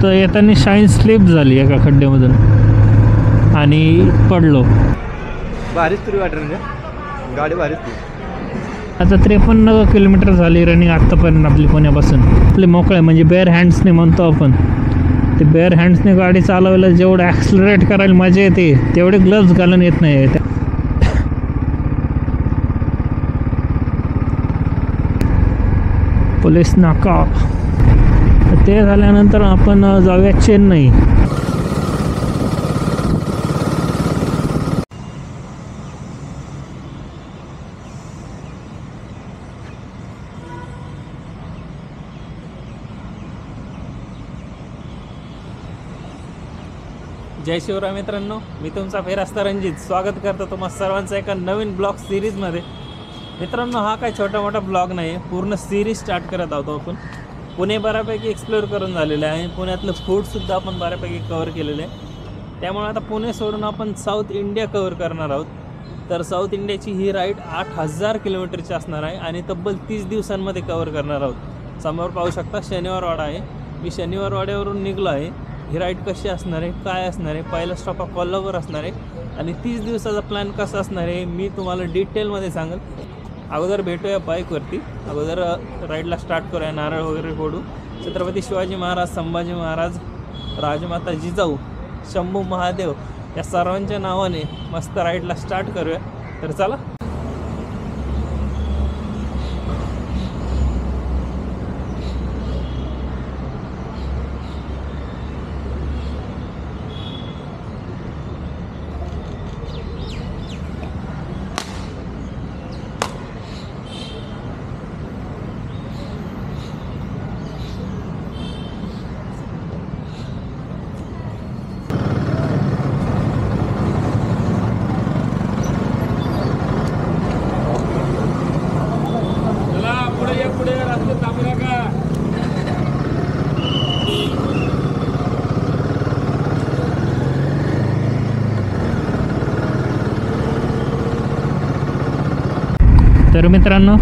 तर येताना shine slip झाली एका खड्ड्यामधून आणि पडलो. भारीच तुरी वाटत म्हणजे गाडी भारीच. आता 53 किलोमीटर झाली रनिंग आत्तापर्यंत आपली पुण्यापासून. आपले मोकळे म्हणजे बेअर हँड्सने म्हणतो आपण. ते बेअर हँड्सने गाडी चालवायला जेवढं ॲक्सलरेट करायला मजा येते तेवढे ग्लव्स घालून येत नाही. पोलीस नाका. ते झाल्यानंतर आपण जाऊया चेन्नई. जय शिवराय मित्रांनो, मी तुमचा फेरास्ता रणजित स्वागत करतो तुम्हा सर्वांचं एका नवीन ब्लॉग सिरीजमध्ये. मित्रांनो, हा काय छोटा मोठा ब्लॉग नाही आहे, पूर्ण सिरीज स्टार्ट करत आहोत आपण. पुणे बऱ्यापैकी एक्सप्लोअर करून झालेलं आहे. पुण्यातलं फूडसुद्धा आपण बऱ्यापैकी कवर केलेलं आहे. त्यामुळे आता पुणे सोडून आपण साऊथ इंडिया कवर करणार आहोत. तर साऊथ इंडियाची ही राईड 8000 किलोमीटरची असणार आहे आणि तब्बल 30 दिवसांमध्ये कवर करणार आहोत. समोर पाहू शकता शनिवारवाडा आहे. मी शनिवारवाड्यावरून निघलो आहे. ही राईड कशी असणार आहे, काय असणार आहे, पहिला स्टॉप हा कोल्हापूर असणार आहे आणि 30 दिवसाचा प्लॅन कसा असणार आहे मी तुम्हाला डिटेलमध्ये सांगेल. अगोदर भेटूया बाईकवरती. अगोदर राईडला स्टार्ट करूया. नारळ वगैरे फोडू. छत्रपती शिवाजी महाराज, संभाजी महाराज, राजमाता जिजाऊ, शंभू महादेव या सर्वांच्या नावाने मस्त राईडला स्टार्ट करूया. तर चला. तर मित्रांनो,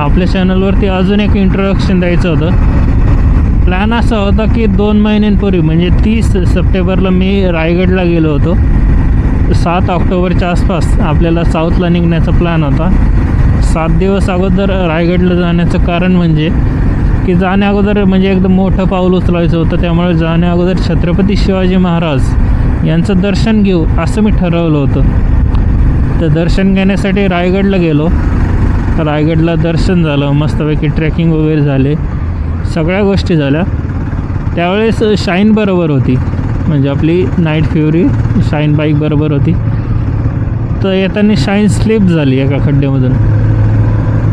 आपल्या चॅनलवरती अजून एक इंट्रोडक्शन द्यायचं होतं. प्लॅन असा होता की 2 महिन्यांपूर्वी म्हणजे 30 सप्टेंबरला मी रायगडला गेलो होतो. 7 ऑक्टोबरच्या आसपास आपल्याला साऊथला निघण्याचा प्लॅन होता. 7 दिवस अगोदर रायगडला जाण्याचं कारण म्हणजे की जाण्या अगोदर म्हणजे एकदम मोठं पाऊल उचलायचं होतं. त्यामुळे जाण्या अगोदर छत्रपती शिवाजी महाराज यांचं दर्शन घेऊ असं मी ठरवलं होतं. तर दर्शन घेण्यासाठी रायगडला गेलो. रायगडला दर्शन झालं, मस्तपैकी ट्रेकिंग वगैरे झाले, सगळ्या गोष्टी झाल्या. त्यावेळेस शाईन बरोबर होती, म्हणजे आपली नाईट फ्युरी शाईन बाईक बरोबर होती. तर येताना शाईन स्लिप झाली एका खड्ड्यामधून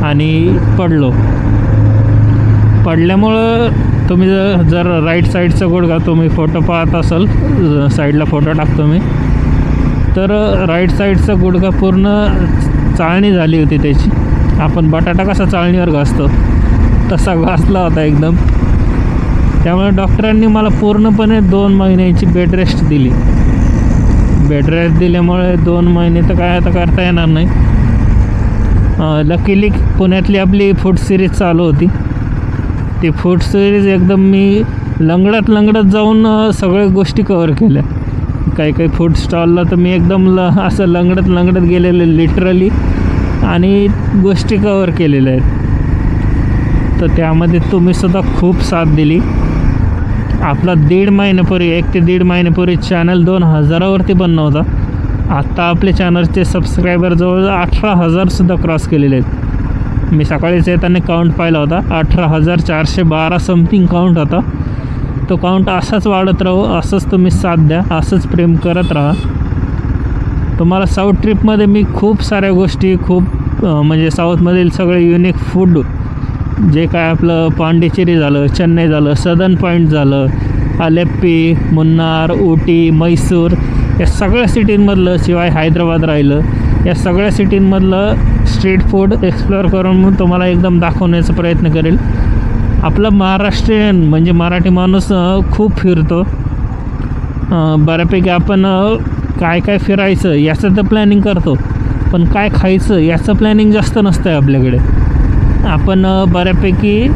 आणि पडलो. पडल्यामुळं तुम्ही जर राईट साईडचा गुडघा तुम्ही फोटो पाहत असाल, साईडला फोटो टाकतो मी, तर राईट साईडचा गुडघा पूर्ण चाळणी झाली होती त्याची. आपण बटाटा कसा चाळणीवर घासतो तसा घासला होता एकदम. त्यामुळे डॉक्टरांनी मला पूर्णपणे 2 महिन्याची बेड रेस्ट दिली. बेड रेस्ट दिल्यामुळे 2 महिने तर काय आता करता येणार नाही. लकीली पुण्यातली आपली फूड सिरीज चालू होती. ती फूड सिरीज एकदम मी लंगडत जाऊन सगळ्या गोष्टी कवर केल्या. काही फूड स्टॉलला तर मी एकदम असं लंगडत गेलेले लिटरली आणि गोष्टी कवर केलेल्या आहेत. तर त्यामध्ये तुम्हीसुद्धा खूप साथ दिली. आपला 1.5 महिन्यापूर्वी 1 ते 1.5 महिन्यापूर्वी चॅनल 2000वरती बनणं होता. आत्ता आपल्या चॅनलचे सबस्क्रायबर जवळ 18,000सुद्धा क्रॉस केलेले आहेत. मी सकाळीच येताना काउंट पाहिला होता, 18,412 समथिंग काउंट होता. तो काउंट असाच वाढत राहू, असंच तुम्ही साथ द्या, असंच प्रेम करत राहा. तुम्हाला साऊथ ट्रिपमध्ये मी खूप साऱ्या गोष्टी म्हणजे साऊथमधील सगळे युनिक फूड जे काय आपलं पांडिचेरी झालं, चेन्नई झालं, सदर्न पॉईंट झालं, अलेप्पी, मुन्नार, उटी, मैसूर या सगळ्या सिटींमधलं, शिवाय हैदराबाद राहिलं, या सगळ्या सिटींमधलं स्ट्रीट फूड एक्सप्लोअर करून मी तुम्हाला एकदम दाखवण्याचा प्रयत्न करेल. आपलं महाराष्ट्रीयन म्हणजे मराठी माणूस खूप फिरतो. बऱ्यापैकी आपण काय फिरायचं याचं तर प्लॅनिंग करतो, पण काय खायचं याचं प्लॅनिंग जास्त नसतं आहे आपल्याकडे. आपण बऱ्यापैकी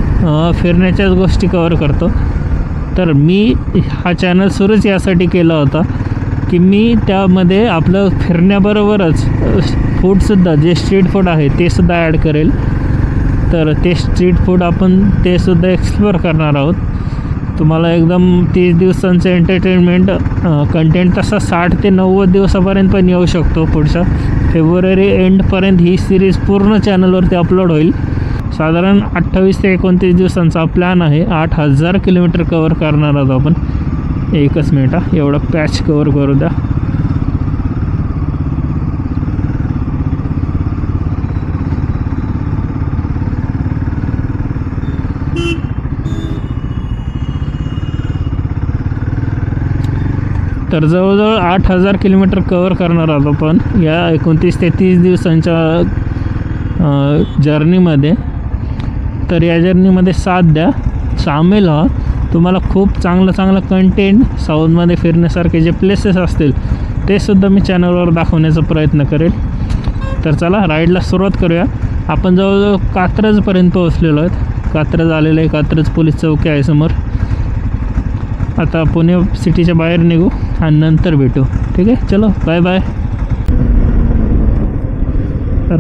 फिरण्याच्याच गोष्टी कवर करतो. तर मी हा चॅनल सुरूच यासाठी केला होता की मी त्यामध्ये आपलं फिरण्याबरोबरच फूडसुद्धा जे स्ट्रीट फूड आहे ते सुद्धा ॲड करेल. तर ते स्ट्रीट फूड आपण ते सुद्धा एक्सप्लोअर करणार आहोत. तुम्हाला एकदम 30 दिवसांचं एंटरटेनमेंट कंटेंट तसा 60 ते 90 दिवसापर्यंत पण येऊ शकतो. पुढच्या फेब्रुवारी एंडपर्यंत ही सिरीज पूर्ण चॅनलवरती अपलोड होईल. साधारण 28 ते 29 दिवसांचा प्लॅन आहे. 8000 किलोमीटर कवर करणार आहोत आपण. एकच मिनिट एवढं पॅच कवर करू द्या. तर जवळजवळ 8000 किलोमीटर कवर करणार आहोत आपण या 29 ते 30 दिवसांच्या जर्नीमध्ये. तर या जर्नीमध्ये साथ द्या, सामील व्हा. तुम्हाला खूप चांगलं कंटेंट साऊथमध्ये फिरण्यासारखे जे प्लेसेस असतील ते सुद्धा मी चॅनलवर दाखवण्याचा प्रयत्न करेल. तर चला राईडला सुरुवात करूया. आपण जवळजवळ कात्रजपर्यंत पोहोचलेलो आहेत. कात्रज आलेलं आहे. कात्रज पोलीस चौकी आहे समोर. आता पुणे सिटीच्या बाहेर निघू आणि नंतर भेटू. ठीक आहे, चलो बाय बाय.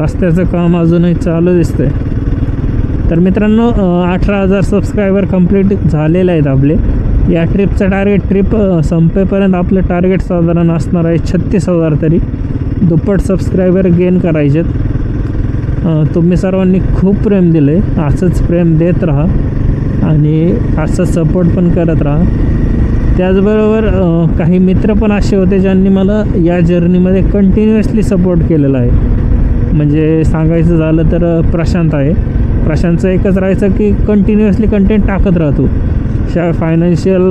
रस्त्याचं काम अजूनही चालू दिसतंय. तर मित्रांनो 18,000 सबस्क्रायबर कंप्लीट झालेले आहेत आपले. या ट्रिपचं ट्रिप संपेपर्यंत आपलं टार्गेट साधारण असणार आहे 36,000 तरी. दुप्पट सबस्क्रायबर गेन करायचेत. तुम्ही सर्वांनी खूप प्रेम दिलं आहे. असंच प्रेम देत राहा आणि असंच सपोर्ट पण करत राहा. त्याचबरोबर काही मित्र पण असे होते ज्यांनी मला या जर्नीमध्ये कंटिन्युअसली सपोर्ट केलेला आहे. म्हणजे सांगायचं झालं तर प्रशांत आहे. प्रशांतचं एकच राहायचं की कंटिन्युअसली कंटेंट टाकत राहतो. फायनान्शियल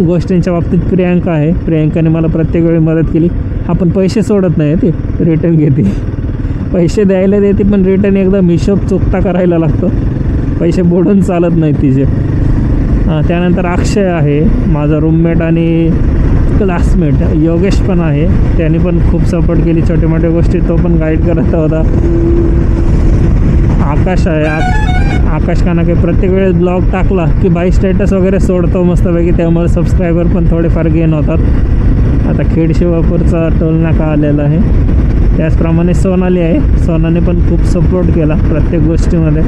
गोष्टींच्या बाबतीत प्रियांका आहे. प्रियांकाने मला प्रत्येक वेळी मदत केली. आपण पैसे सोडत नाही, ती रिटर्न घेते. पैसे द्यायला देते पण रिटर्न एकदम हिशोब चुकता करायला लागतो. पैसे बुडून चालत नाही तिचे. त्यानंतर अक्षय आहे माझा रूममेट आणि क्लासमेट. योगेश पण आहे, त्याने पण खूप सपोर्ट केली. छोटे मोठ्या गोष्टी तो पण गाईड करत होता. आकाश आहे. आकाश कानाके प्रत्येक वेळेस ब्लॉग टाकला की बाई स्टेटस वगैरे सोडतो मस्तपैकी. त्यामुळे सबस्क्रायबर पण थोडेफार गेन होतात. आता खेड शिवापूरचा टोल नाका आलेला आहे. त्याचप्रमाणे सोनाली आहे. सोनाने पण खूप सपोर्ट केला प्रत्येक गोष्टीमध्ये.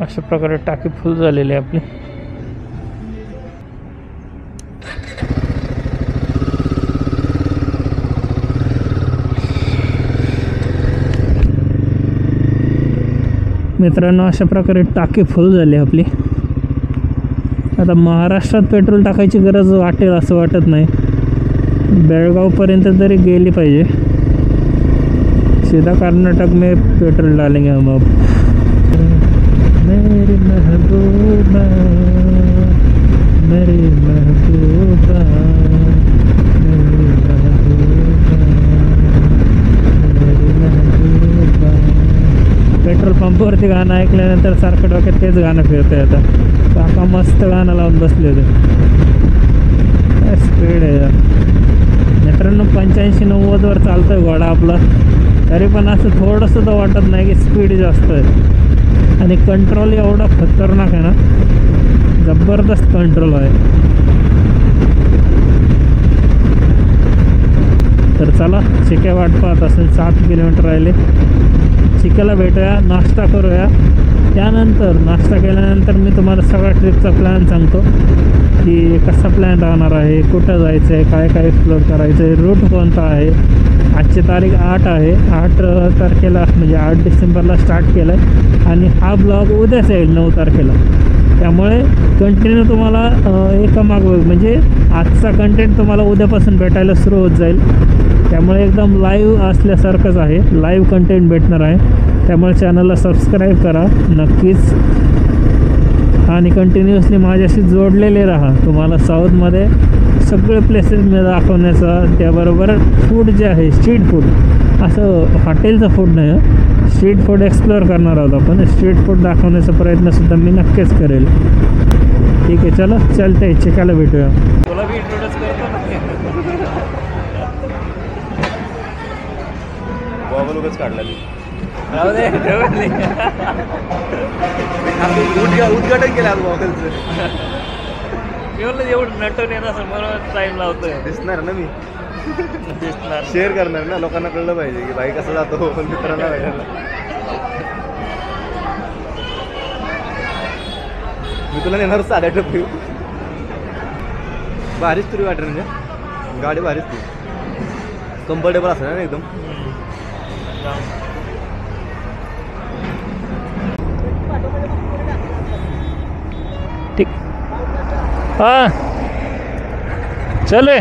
अशा प्रकारे टाकी फुल झालेली आहे आपली. मित्रांनो अशा प्रकारे टाकी फुल झाली आपली. आता महाराष्ट्रात पेट्रोल टाकायची गरज वाटेल असं वाटत नाही. बेळगावपर्यंत तरी गेली पाहिजे. सीधा कर्नाटक में पेट्रोल डालेंगे हम अब. मेरी महबूबा मेरी महबूबा मेरी महबूबा मेरी महबूबा. पेट्रोल पंपवरती गाणं ऐकल्यानंतर सारखं डोक्यात तेच गाणं फिरतंय. आता काका मस्त गाणं लावून बसले होते. काय स्पीड आहे यार मित्रांनो. 85-90वर चालतोय घोडा आपला. तरी पण असं थोडंसुद्धा वाटत नाही की स्पीड जास्त आहे. आणि कंट्रोल एवढा खतरनाक आहे ना, जबरदस्त कंट्रोल आहे. तर चला चिक्या वाट पाहत असेल. 7 किलोमीटर राहिले. चिक्याला भेटूया, नाश्ता करूया. त्यानंतर नाश्ता केल्यानंतर मी तुम्हाला सगळा ट्रिपचा प्लॅन सांगतो की कसा प्लॅन राहणार आहे, कुठं जायचं आहे, काय काय एक्सप्लोअर करायचं आहे, रूट कोणता आहे. आजची तारीख 8 आहे. 8 तारखेला म्हणजे 8 डिसेंबरला स्टार्ट केलं आहे आणि हा ब्लॉग उद्याच येईल 9 तारखेला. त्यामुळे कंटिन्यू तुम्हाला एकामागोमाग म्हणजे आजचा कंटेंट तुम्हाला उद्यापासून भेटायला सुरू होत जाईल. त्यामुळे एकदम लाईव्ह असल्यासारखंच आहे. लाईव्ह कंटेंट भेटणार आहे. त्यामुळे चॅनलला सबस्क्राईब करा नक्कीच. आणि कंटिन्युअसली माझ्याशी जोडलेले राहा. तुम्हाला साऊथमध्ये सगळे प्लेसेस मी दाखवण्याचा, त्याबरोबर फूड जे आहे स्ट्रीट फूड, असं हॉटेलचं फूड नाही, स्ट्रीट फूड एक्सप्लोअर करणार आहोत आपण. स्ट्रीट फूड दाखवण्याचा प्रयत्नसुद्धा मी नक्कीच करेल. ठीक आहे, चला चलते चिकाला भेटूया. तुला मी इंट्रोड्यूस करतो बॉबल उगाच काढला मी. उद्घाटन केलं आज बॉबलचं. एवढं नटून येणार म्हणून टाईम लावतोय. दिसणार ना मी, दिसणार. शेअर करणार ना, लोकांना कळलं पाहिजे की भाई कसं जातो पण मित्रांना भेटायला. मी तुला नेणार साध्या टप्पी. भारीच तुरी वाटेल म्हणजे गाडी भारीच ती, कम्फर्टेबल असणार ना एकदम. ठीक, हां चले.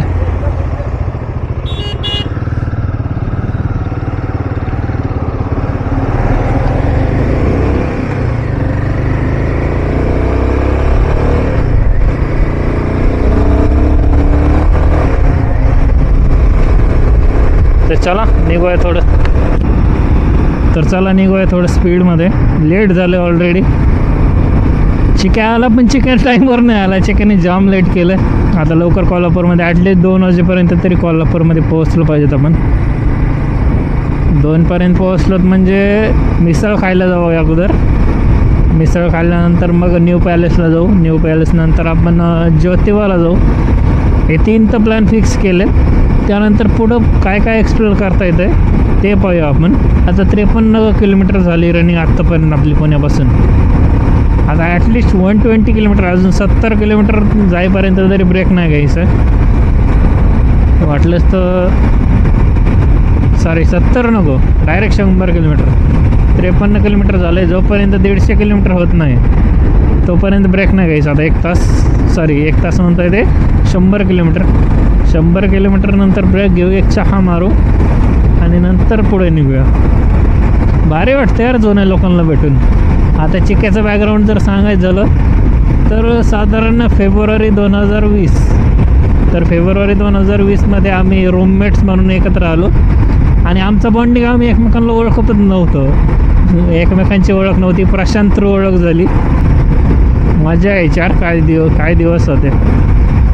तर चला निघूया थोडं. तर चला निघूया थोडं स्पीडमध्ये. लेट झालं ऑलरेडी. चिक्या आला पण चिक्या टाईमवर नाही आला. चिक्याने जाम लेट केलं. आता लवकर कोल्हापूरमध्ये ॲटलीस्ट 2 वाजेपर्यंत तरी कोल्हापूरमध्ये पोहोचलो पाहिजेत आपण. 2पर्यंत पोहोचलोत म्हणजे मिसळ खायला जाऊ अगोदर. मिसळ खाल्ल्यानंतर मग न्यू पॅलेसला जाऊ. न्यू पॅलेसनंतर आपण ज्योतिबाला जाऊ. हे 3 तर प्लॅन फिक्स केले. त्यानंतर पुढं काय काय एक्सप्लोअर करता येतं ते पाहूया आपण. आता 53 किलोमीटर झाली रनिंग आत्तापर्यंत आपली पुण्यापासून. आता ॲटलिस्ट 120 किलोमीटर, अजून 70 किलोमीटर जाईपर्यंत तरी ब्रेक नाही घ्यायचं. वाटलंच तर 70 नको, डायरेक्ट 100 किलोमीटर. 53 किलोमीटर झालं आहे. जोपर्यंत 150 किलोमीटर होत नाही तोपर्यंत ब्रेक नाही घ्यायचा. आता 1 तास म्हणता येते 100 किलोमीटर. 100 किलोमीटर नंतर ब्रेक घेऊ, एक चहा मारू आणि नंतर पुढे निघूया. भारी वाटतं यार जुन्या लोकांना भेटून. आता चिक्याचं बॅकग्राऊंड जर सांगायचं झालं तर साधारण फेब्रुवारी 2020. तर फेब्रुवारी 2020मध्ये आम्ही रूममेट्स म्हणून एकत्र आलो आणि आमचं बॉन्डिंग, आम्ही एकमेकांना ओळखतच नव्हतं. एकमेकांची ओळख नव्हती. प्रशांत थ्रू ओळख झाली. मजा यायची यार. काय दिवस होते.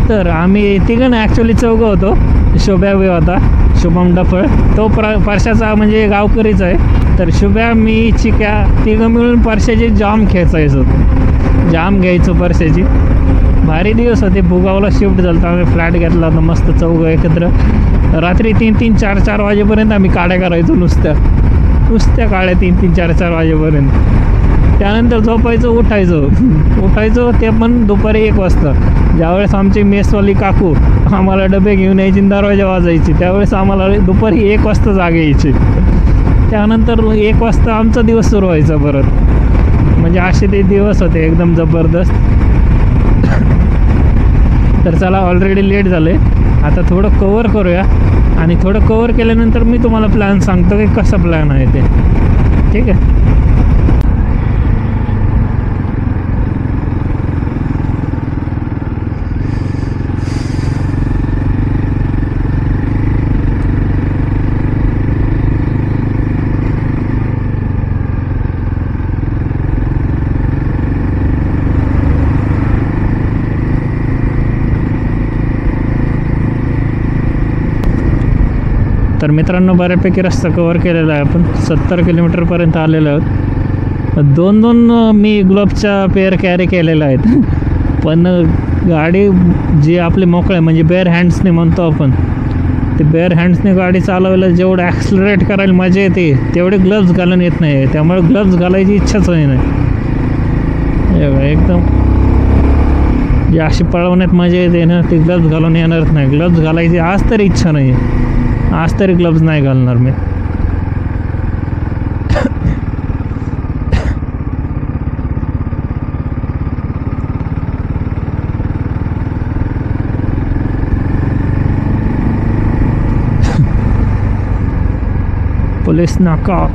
तर आम्ही तिघं ॲक्च्युली 4 होतो. शुभ्या बी होता, शुभम डफळ, तो परशाचा म्हणजे गावकरीच आहे. तर शुभ्या, मी, चिक्या तिघं मिळून परशाची जाम खेचायचो. जाम घ्यायचो परशाची. भारी दिवस होते. भुगावला शिफ्ट झालं तर आम्ही फ्लॅट घेतला होता मस्त 4 एकत्र. रात्री 3-3, 4-4 वाजेपर्यंत आम्ही काड्या करायचो. नुसत्या काड्या 3-3, 4-4 वाजेपर्यंत. त्यानंतर झोपायचं, उठायचो ते पण दुपारी 1 वाजता. ज्यावेळेस आमची मेसवाली काकू आम्हाला डबे घेऊन यायची, दरवाजा वाजायची, त्यावेळेस आम्हाला दुपारी 1 वाजता जाग यायची. त्यानंतर 1 वाजता आमचा दिवस सुरू व्हायचा परत. म्हणजे असे ते दिवस होते एकदम जबरदस्त. तर चला, ऑलरेडी लेट झालं आहे. आता थोडं कवर करूया आणि थोडं कवर केल्यानंतर मी तुम्हाला प्लॅन सांगतो की कसा प्लॅन आहे ते. ठीक आहे. तर मित्रांनो, बऱ्यापैकी रस्ता कवर केलेला आहे आपण. 70 किलोमीटरपर्यंत आलेलो आहोत. 2 मी ग्लोबच्या पेअर कॅरी केलेल्या आहेत. पण गाडी जी आपली मोकळे म्हणजे बेअर हँड्सने म्हणतो आपण, ते बेअर हँड्सने गाडी चालवायला जेवढं ॲक्सलरेट करायला मजा येते तेवढे ग्लव्ज घालून येत नाही. त्यामुळे ग्लव्ज घालायची इच्छाच होई नाही. एकदम जी अशी पळवण्यात मजा येते ना, ती ग्लव्ज घालून येणारच नाही. ग्लव्ज घालायची आज तरी इच्छा नाही. आज तरी ग्लव्ज नाही घालणार मी. पोलीस नाका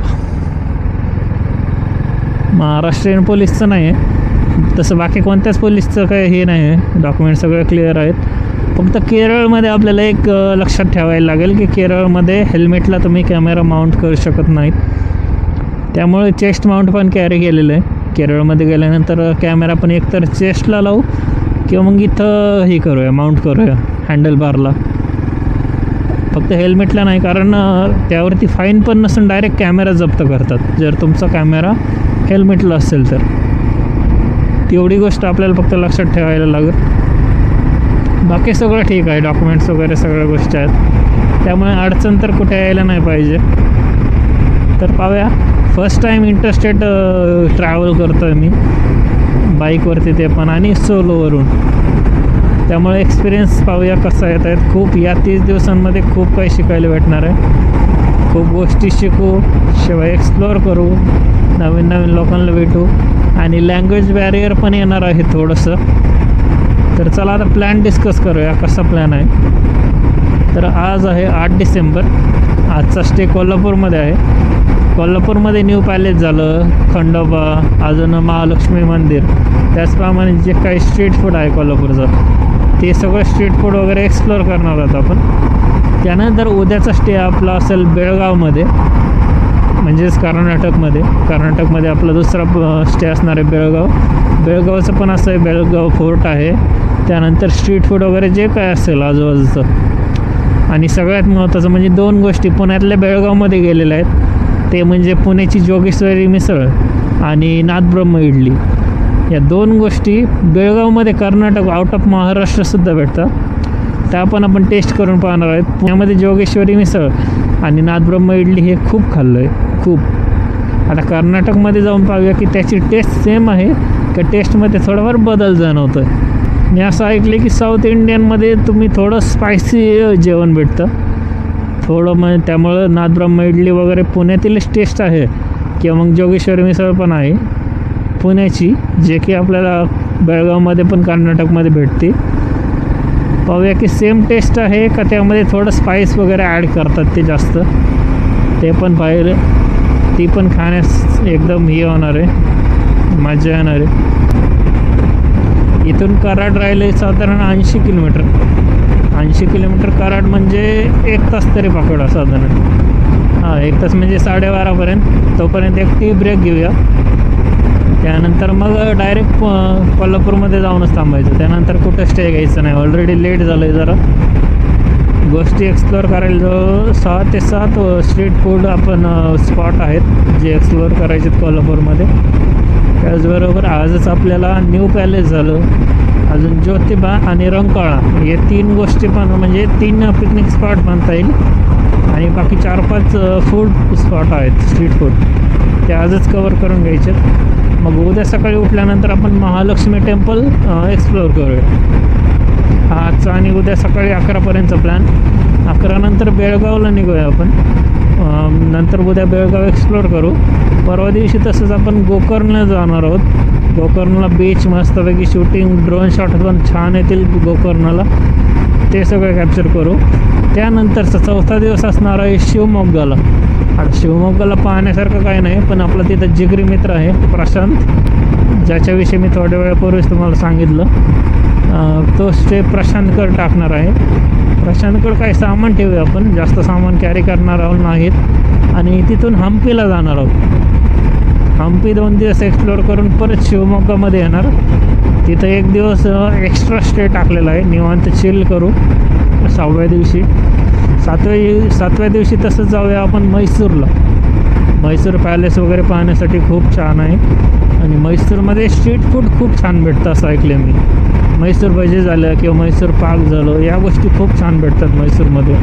महाराष्ट्रीयन पोलीसचं नाही आहे. तसं बाकी कोणत्याच पोलिसचं काही हे नाही आहे, डॉक्युमेंट सगळे क्लिअर आहेत. फक्त केरळमध्ये आपल्याला एक लक्षात ठेवायला लागेल की केरळमध्ये हेल्मेटला तुम्ही कॅमेरा माउंट करू शकत नाहीत. त्यामुळे चेस्ट माउंट पण कॅरी केलेलं आहे. केरळमध्ये गेल्यानंतर कॅमेरा पण एकतर चेस्टला लावू किंवा मग इथं हे करूया, माउंट करूया हँडल बारला, फक्त हेल्मेटला नाही. कारण त्यावरती फाईन पण नसून डायरेक्ट कॅमेरा जप्त करतात जर तुमचा कॅमेरा हेल्मेटला असेल तर. तेवढी गोष्ट आपल्याला फक्त लक्षात ठेवायला लागेल. बाकी सगळं ठीक आहे, डॉक्युमेंट्स वगैरे सगळ्या गोष्टी आहेत, त्यामुळे अडचण तर कुठे यायला नाही पाहिजे. तर पाहूया, फर्स्ट टाईम इंटरस्टेट ट्रॅव्हल करतो आहे मी बाईकवरती, ते पण आणि सोलोवरून. त्यामुळे एक्सपिरियन्स पाहूया कसा येत आहेत. खूप या 30 दिवसांमध्ये खूप काही शिकायला भेटणार आहे. खूप गोष्टी शिकू, शिवाय एक्सप्लोअर करू, नवीन नवीन लोकांना भेटू आणि लँग्वेज बॅरियर पण येणार आहे थोडंसं. तर चला आता प्लॅन डिस्कस करूया, कसा प्लॅन आहे. तर आज आहे 8 डिसेंबर. आजचा स्टे कोल्हापूरमध्ये आहे. कोल्हापूरमध्ये न्यू पॅलेस झालं, खंडोबा, अजून महालक्ष्मी मंदिर, त्याचप्रमाणे जे काही स्ट्रीट फूड आहे कोल्हापूरचं, ते सगळं स्ट्रीट फूड वगैरे एक्सप्लोअर करणार आहोत आपण. त्यानंतर उद्याचा स्टे आपला असेल बेळगावमध्ये, म्हणजेच कर्नाटकमध्ये आपला दुसरा स्टे असणार आहे बेळगाव. बेळगावचं पण असं आहे, बेळगाव फोर्ट आहे. त्यानंतर स्ट्रीट फूड वगैरे जे काय असेल आजूबाजूचं. आणि सगळ्यात महत्त्वाचं म्हणजे 2 गोष्टी पुण्यातल्या बेळगावमध्ये गेलेल्या आहेत, ते म्हणजे पुण्याची जोगेश्वरी मिसळ आणि नाथब्रह्म इडली. या 2 गोष्टी बेळगावमध्ये, कर्नाटक, आउट ऑफ महाराष्ट्रसुद्धा भेटतात. त्या पण आपण टेस्ट करून पाहणार आहेत. पुण्यामध्ये जोगेश्वरी मिसळ आणि नाथब्रह्म इडली हे खूप खाल्लं आहे, खूप. आता कर्नाटकमध्ये जाऊन पाहूया की त्याची टेस्ट सेम आहे का टेस्टमध्ये थोडाफार बदल जाणवतो आहे. मी असं ऐकलं की साऊथ इंडियनमध्ये तुम्ही थोडं स्पायसी जेवण भेटतं थोडं, मग त्यामुळं नाथब्रह्म इडली वगैरे पुण्यातीलच टेस्ट आहे, किंवा मग जोगेश्वरी मिसळ पण आहे पुण्याची, जे की आपल्याला बेळगावमध्ये पण कर्नाटकमध्ये भेटते. पाहूया की सेम टेस्ट आहे का त्यामध्ये थोडं स्पाईस वगैरे ॲड करतात ते जास्त, ते पण पाहिलं. ती पण खाण्यास एकदम हे होणार आहे, मजा येणार आहे. इथून कराड राहिलं साधारण 80 किलोमीटर. 80 किलोमीटर कराड म्हणजे 1 तास तरी पकडा साधारण. 1 तास म्हणजे 12:30पर्यंत. तोपर्यंत एक टी ब्रेक घेऊया. त्यानंतर मग डायरेक्ट कोल्हापूरमध्ये जाऊनच थांबायचं. त्यानंतर कुठं स्टे घ्यायचं नाही, ऑलरेडी लेट झालं आहे जरा. गोष्टी एक्सप्लोअर करायला 6 ते 7 स्ट्रीट फूड आपण स्पॉट आहेत जे एक्सप्लोअर करायचे आहेत कोल्हापूरमध्ये. त्याचबरोबर आजच आपल्याला न्यू पॅलेस झालं, अजून ज्योतिबा आणि रंकाळा हे 3 गोष्टी पण, म्हणजे 3 पिकनिक स्पॉट म्हणता येईल. आणि बाकी 4-5 फूड स्पॉट आहेत स्ट्रीट फूड, ते आजच कवर करून घ्यायचे. मग उद्या सकाळी उठल्यानंतर आपण महालक्ष्मी टेम्पल एक्सप्लोअर करूया. आजचा आणि उद्या सकाळी 11पर्यंतचा प्लॅन. 11 नंतर बेळगावला निघूया आपण. नंतर उद्या बेळगाव एक्सप्लोअर करू. परवा दिवशी तसंच आपण गोकर्णला जाणार आहोत. गोकर्णला बीच मस्तपैकी शूटिंग, ड्रोन शॉट पण छान येतील गोकर्णला, ते सगळं कॅप्चर करू. त्यानंतरचा 4था दिवस असणार आहे शिवमोग्गाला. आता शिवमोग्गाला पाहण्यासारखं काही नाही, पण आपला तिथं जिगरी मित्र आहे प्रशांत, ज्याच्याविषयी मी थोड्या वेळापूर्वीच तुम्हाला सांगितलं. तो स्टे प्रशांतकडे टाकणार आहे. प्रशांतकडे काही सामान ठेवूया आपण, जास्त सामान कॅरी करणार आहोत नाहीत. आणि तिथून हम्पीला जाणार आहोत. हम्पी 2 दिवस एक्सप्लोअर करून परत शिवमोग्गामध्ये येणार. तिथं 1 दिवस एक्स्ट्रा स्टे टाकलेला आहे, निवांत चिल करू 6व्या दिवशी. 7व्या दिवशी तसंच जाऊया आपण मैसूरला. मैसूर पॅलेस वगैरे पाहण्यासाठी खूप छान आहे. आणि मैसूरमध्ये स्ट्रीट फूड खूप छान भेटतं असं ऐकलं मी. मैसूर भजी झालं किंवा मैसूर पाक झालं, या गोष्टी खूप छान भेटतात मैसूरमध्ये.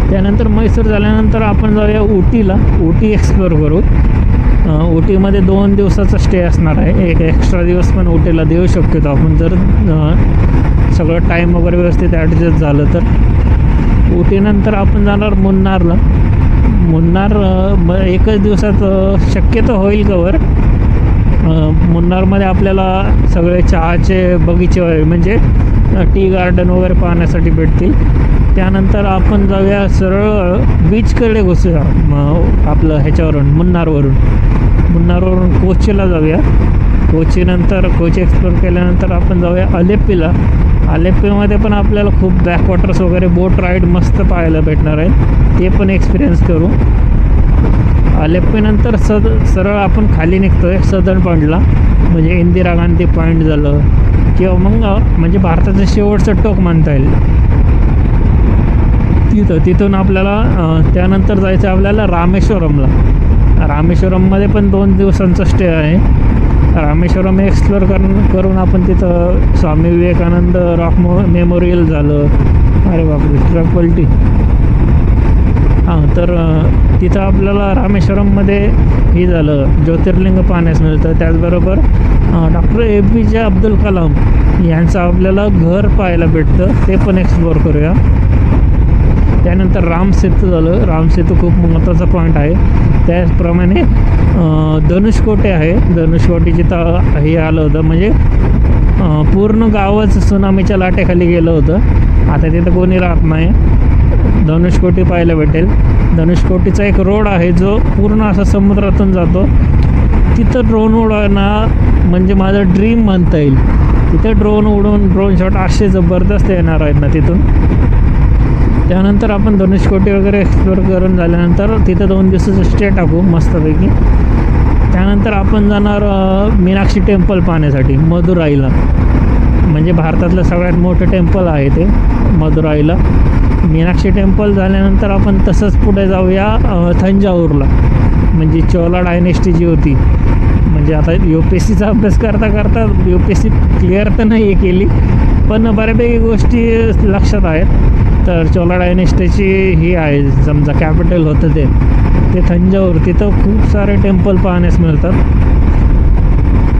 त्यानंतर मैसूर झाल्यानंतर आपण जाऊया उटीला. उटी एक्सप्लोअर करू. उटीमध्ये 2 दिवसाचा स्टे असणार आहे. एक एक्स्ट्रा दिवस पण उटीला देऊ शकतो आपण, जर सगळं टाईम वगैरे व्यवस्थित ॲडजस्ट झालं तर. उटीनंतर आपण जाणार मुन्नारला. मुन्नार 1च दिवसात शक्यतो होईल कवर. मुन्नारमध्ये आपल्याला सगळे चहाचे बगीचे म्हणजे टी गार्डन वगैरे पाहण्यासाठी भेटतील. त्यानंतर आपण जाऊया सरळ बीचकडे घुसूया. आपलं ह्याच्यावरून मुन्नारवरून कोचीला जाऊया. कोचीनंतर कोची एक्सप्लोर केल्यानंतर आपण जाऊया अलेप्पीला. अलेप्पीमध्ये पण आपल्याला खूप बॅकवॉटर्स वगैरे बोट राईड मस्त पाहायला भेटणार आहे, ते पण एक्सपिरियन्स करू. अलेप्पीनंतर सरळ आपण खाली निघतो आहे सदर्न पॉईंटला, म्हणजे इंदिरा गांधी पॉईंट झालं किंवा मग म्हणजे भारताचं शेवटचं टोक म्हणता येईल तिथून आपल्याला त्यानंतर जायचं आपल्याला रामेश्वरमला. रामेश्वरममध्ये पण 2 दिवसांचा स्टे आहे. रामेश्वरम एक्सप्लोर करून आपण तिथं स्वामी विवेकानंद रॉक मेमोरियल झालं. अरे बापरे, ट्रक पलटी. तर तिथं आपल्याला रामेश्वरममध्ये हे झालं ज्योतिर्लिंग पाहण्यास मिळतं. त्याचबरोबर डॉक्टर APJ अब्दुल कलाम यांचं आपल्याला घर पाहायला भेटतं, ते पण एक्सप्लोर करूया. त्यानंतर रामसेतू झालं. रामसेतू खूप महत्त्वाचा पॉईंट आहे. त्याचप्रमाणे धनुषकोटी आहे. धनुषकोटी जिथं हे आलं होतं, म्हणजे पूर्ण गावच सुनामीच्या लाटेखाली गेलं होतं. आता तिथं कोणी राहत नाही. धनुषकोटी पाहायला भेटेल. धनुषकोटीचा एक रोड आहे जो पूर्ण असा समुद्रातून जातो. तिथं ड्रोन उडवणं म्हणजे माझं ड्रीम म्हणता येईल. तिथं ड्रोन शॉट असे जबरदस्त येणार आहेत ना तिथून. त्यानंतर आपण धनुषकोटी वगैरे एक्सप्लोर करून झाल्यानंतर तिथं 2 दिवसाचं स्टे टाकू मस्तपैकी. त्यानंतर आपण जाणार मीनाक्षी टेम्पल पाहण्यासाठी मदुराईला, म्हणजे भारतातलं सगळ्यात मोठं टेम्पल आहे ते मदुराईला. मीनाक्षी टेम्पल झाल्यानंतर आपण तसंच पुढे जाऊया तंजावूरला, म्हणजे चोला डायनेस्टी जी होती. म्हणजे आता UPSCचा अभ्यास करता UPSC क्लिअर तर नाही केली, पण बऱ्यापैकी गोष्टी लक्षात आहेत. तर चोला डायनेस्टीची ही आहे समजा कॅपिटल होतं ते तंजावूर. तिथं खूप सारे टेम्पल पाहण्यास मिळतात.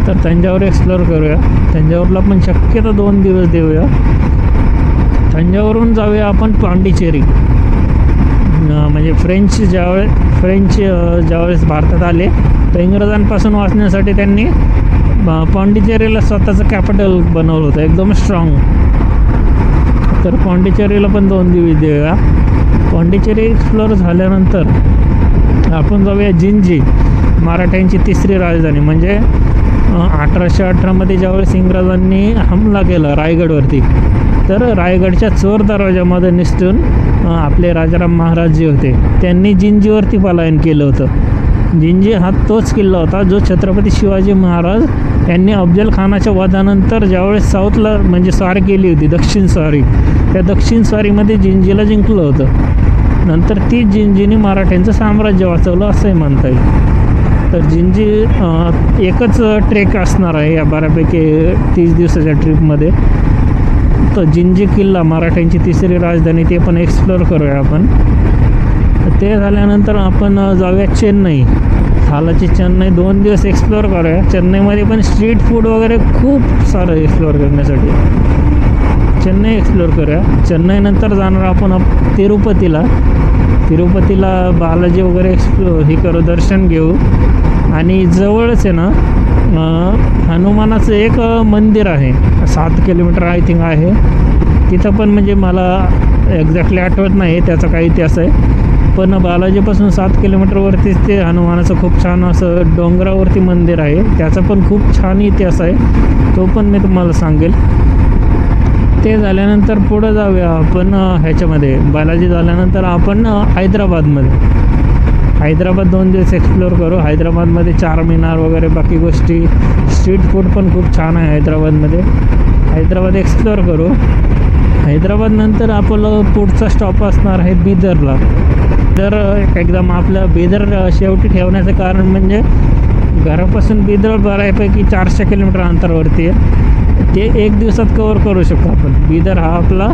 तर तंजावूर एक्सप्लोर करूया. तंजावूरला पण शक्यतो 2 दिवस देऊया. तंजावरून जाऊया आपण पांडिचेरी. म्हणजे फ्रेंच ज्यावेळेस भारतात आले तर इंग्रजांपासून वाचण्यासाठी त्यांनी पांडिचेरीला स्वतःचं कॅपिटल बनवलं होतं एकदम स्ट्रॉंग. तर पांडिचेरीला पण 2 दिवस देऊया. पांडिचेरी एक्सप्लोर झाल्यानंतर आपण जाऊया जिंजी, मराठ्यांची 3री राजधानी. म्हणजे 1818मध्ये ज्यावेळेस इंग्रजांनी हमला केला रायगडवरती, तर रायगडच्या चोर दरवाजामध्ये निसटून आपले राजाराम महाराज जे होते त्यांनी जिंजीवरती पलायन केलं होतं. जिंजी हा तोच किल्ला होता जो छत्रपती शिवाजी महाराज यांनी अफजल खानाच्या वधानंतर ज्यावेळेस साऊथला म्हणजे स्वारी केली होती, दक्षिण स्वारी, त्या दक्षिण स्वारीमध्ये जिंजीला जिंकलं होतं. नंतर ती जिंजीने मराठ्यांचं साम्राज्य वाचवलं असंही म्हणता येईल. तर जिंजी एकच ट्रेक असणार आहे या बऱ्यापैकी 30 दिवसाच्या ट्रिपमध्ये. तर जिंजी किल्ला मराठ्यांची 3री राजधानी, ते पण एक्सप्लोर करूया आपण. ते झाल्यानंतर आपण जाऊया चेन्नई. हालाची चेन्नई 2 दिवस एक्सप्लोर करूया. चेन्नईमध्ये पण स्ट्रीट फूड वगैरे खूप सारं एक्सप्लोर करण्यासाठी. चेन्नई एक्सप्लोर करूया. चेन्नईनंतर जाणार आपण तिरुपतीला. तिरुपतीला बालाजी वगैरे हे करू, दर्शन घेऊ. आणि जवळच आहे ना हनुमानाचं एक मंदिर आहे, 7 किलोमीटर आय थिंक आहे. तिथं पण म्हणजे मला एक्झॅक्टली आठवत नाही त्याचा काय इतिहास आहे, पण बालाजीपासून 7 किलोमीटरवरतीच ते हनुमानाचं खूप छान असं डोंगरावरती मंदिर आहे. त्याचा पण खूप छान इतिहास आहे, तो पण मी तुम्हाला सांगेल. ते झाल्यानंतर पुढं जाऊया आपण ह्याच्यामध्ये. बालाजी झाल्यानंतर आपण हैदराबाद 2 दिवस एक्सप्लोर करू. हैदराबादमध्ये चारमिनार वगैरे बाकी गोष्टी, स्ट्रीट फूड पण खूप छान आहे हैदराबादमध्ये. हैदराबाद एक्सप्लोर करू. हैदराबादनंतर आपलं पुढचा स्टॉप असणार आहे बिदरला. तर एकदम आपलं बिदर शेवटी ठेवण्याचं कारण म्हणजे घरापासून बिदर बऱ्यापैकी 400 किलोमीटर अंतरावरती आहे. ते 1 दिवसात कवर करू शकतो आपण. बिदर हा आपला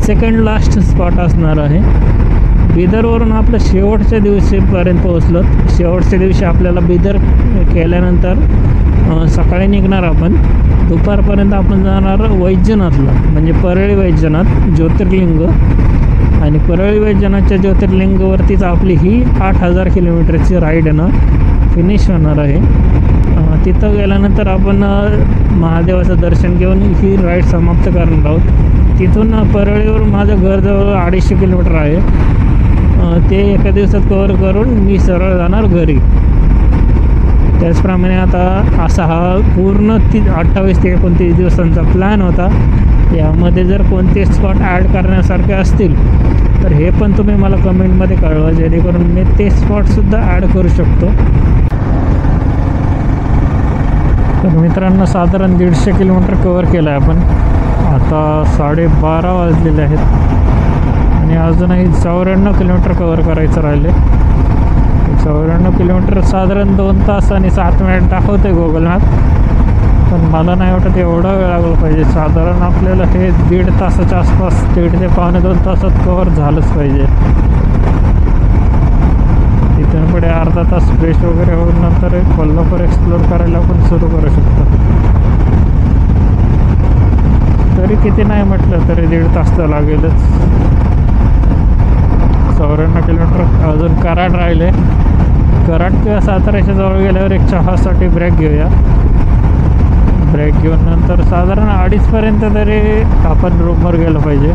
सेकंड लास्ट स्पॉट असणार आहे. बिदरवरून आपलं शेवटच्या दिवशीपर्यंत पोहोचलो. शेवटच्या दिवशी आपल्याला बिदर केल्यानंतर सकाळी निघणार आपण. दुपारपर्यंत आपण जाणार वैजनाथला, म्हणजे परळी वैजनाथ ज्योतिर्लिंग. आणि परळी वैजनाथच्या ज्योतिर्लिंगवरतीच आपली ही 8000 किलोमीटरची राईड आहे ना फिनिश होणार आहे. तिथं गेल्यानंतर आपण महादेवाचं दर्शन घेऊन ही राईड समाप्त करणार आहोत. तिथून परळीवरून माझं घर जवळ 250 किलोमीटर आहे. ते एका दिवसात कवर करून मी सरळ जाणार घरी. त्याचप्रमाणे आता असा हा पूर्ण 28 ते 29 दिवसांचा प्लॅन होता. यामध्ये जर कोणते स्पॉट ॲड करण्यासारखे असतील तर हे पण तुम्ही मला कमेंटमध्ये कळवा, जेणेकरून मी ते स्पॉटसुद्धा ॲड करू शकतो. तर मित्रांनो, साधारण 150 किलोमीटर कवर केलं आहे आपण. आता 12:30 वाजलेले आहेत आणि अजूनही 94 किलोमीटर कवर करायचं राहिले. 94 किलोमीटर साधारण 2 तास आणि 7 मिनिट दाखवते गुगल मॅप, पण मला नाही वाटत एवढा वेळ लागला पाहिजे. साधारण आपल्याला हे 1.5 तासाच्या आसपास, 1.5 ते पावणे 2 तासात कवर झालंच पाहिजे. तिथून पुढे अर्धा तास फ्रेश वगैरे होऊन नंतर कोल्हापूर एक्सप्लोर करायला आपण सुरू करू शकतो. तरी किती नाही म्हटलं तरी 1.5 तास तर लागेलच. 94 किलोमीटर अजून कराड राहिले. कराड किंवा साताऱ्याच्या जवळ गेल्यावर एक चहासाठी ब्रेक घेऊया. ब्रेक घेऊन नंतर साधारण 2:30 पर्यंत तरी आपण रूमवर गेलं पाहिजे.